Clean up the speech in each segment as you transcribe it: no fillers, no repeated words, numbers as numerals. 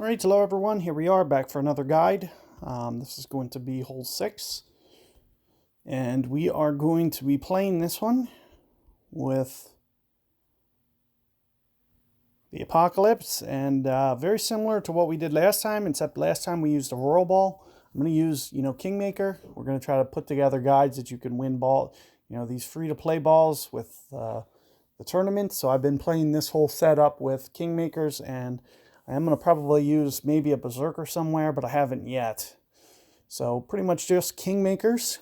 All right, hello everyone. Here we are back for another guide. This is going to be hole 6. And we are going to be playing this one with the Apocalypse. And very similar to what we did last time, except last time we used a Royal Ball. I'm going to use, Kingmaker. We're going to try to put together guides that you can win these free-to-play balls with the tournament. So I've been playing this whole setup with Kingmakers, and I am going to probably use maybe a Berserker somewhere, but I haven't yet. So pretty much just Kingmakers,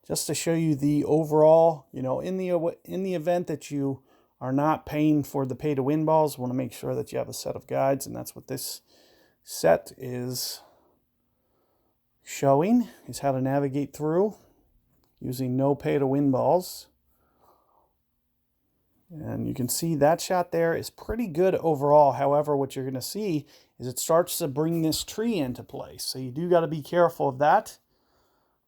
just to show you the overall, in the event that you are not paying for the pay-to-win balls, want to make sure that you have a set of guides, and that's what this set is showing, is how to navigate through using no pay-to-win balls. And you can see that shot there is pretty good overall. However, what you're going to see is it starts to bring this tree into place. So you do got to be careful of that,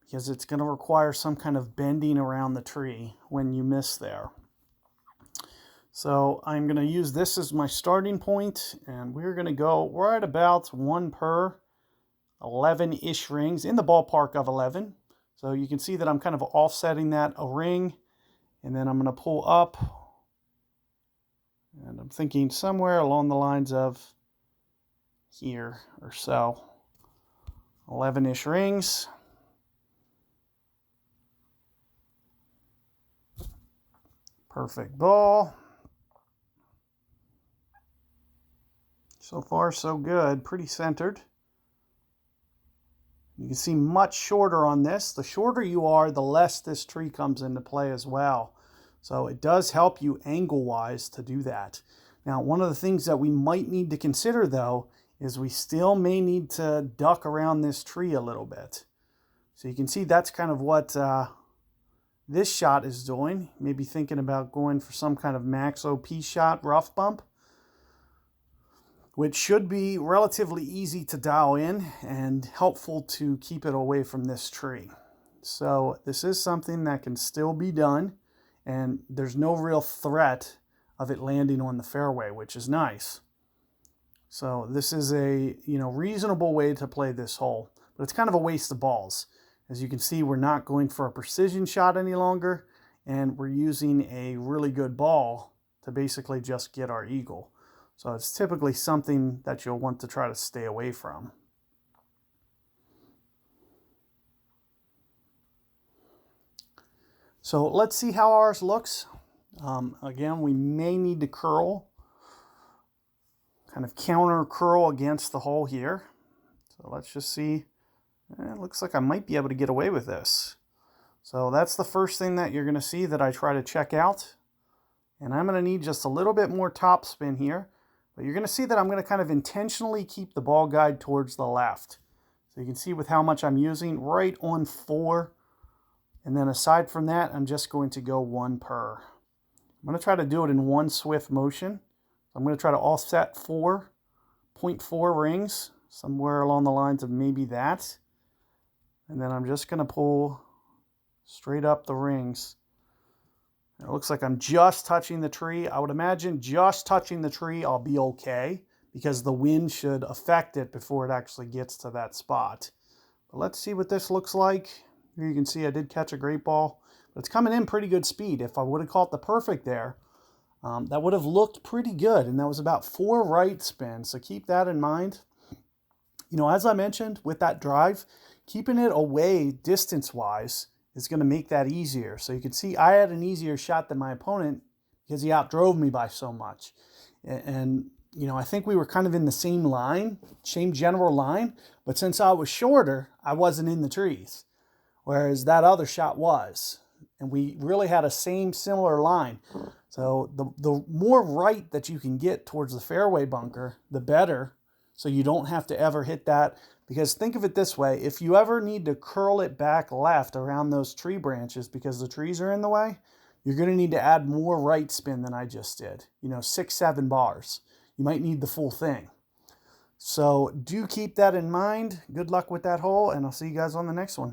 because it's going to require some kind of bending around the tree when you miss there. So I'm going to use this as my starting point, and we're going to go, we're at about 1 per 11-ish rings, in the ballpark of 11. So you can see that I'm kind of offsetting that a ring, and then I'm going to pull up. And I'm thinking somewhere along the lines of here or so. 11-ish rings. Perfect ball. So far, so good. Pretty centered. You can see much shorter on this. The shorter you are, the less this tree comes into play as well. So it does help you angle-wise to do that. Now, one of the things that we might need to consider, though, is we still may need to duck around this tree a little bit. So you can see that's kind of what this shot is doing. Maybe thinking about going for some kind of max OP shot, rough bump, which should be relatively easy to dial in and helpful to keep it away from this tree. So this is something that can still be done. And there's no real threat of it landing on the fairway, which is nice. So this is a reasonable way to play this hole, but it's kind of a waste of balls. As you can see, we're not going for a precision shot any longer, and we're using a really good ball to basically just get our eagle. So it's typically something that you'll want to try to stay away from. So let's see how ours looks. Again, we may need to curl, kind of counter curl against the hole here. So let's just see. It looks like I might be able to get away with this. So that's the first thing that you're going to see that I try to check out. And I'm going to need just a little bit more top spin here. But you're going to see that I'm going to kind of intentionally keep the ball guide towards the left. So you can see with how much I'm using, right on 4. And then aside from that, I'm just going to go 1 per. I'm going to try to do it in one swift motion. I'm going to try to offset 4.4 rings, somewhere along the lines of maybe that. And then I'm just going to pull straight up the rings. It looks like I'm just touching the tree. I would imagine just touching the tree, I'll be okay, because the wind should affect it before it actually gets to that spot. But let's see what this looks like. Here you can see I did catch a great ball, but it's coming in pretty good speed. If I would have caught the perfect there, that would have looked pretty good, and that was about 4 right spins, so keep that in mind. As I mentioned, with that drive, keeping it away distance-wise is going to make that easier. So you can see I had an easier shot than my opponent because he outdrove me by so much. And I think we were kind of in the same line, same general line, but since I was shorter, I wasn't in the trees. Whereas that other shot was. And we really had a similar line. So the more right that you can get towards the fairway bunker, the better. So you don't have to ever hit that. Because think of it this way, if you ever need to curl it back left around those tree branches because the trees are in the way, you're going to need to add more right spin than I just did. 6, 7 bars. You might need the full thing. So do keep that in mind. Good luck with that hole, and I'll see you guys on the next one.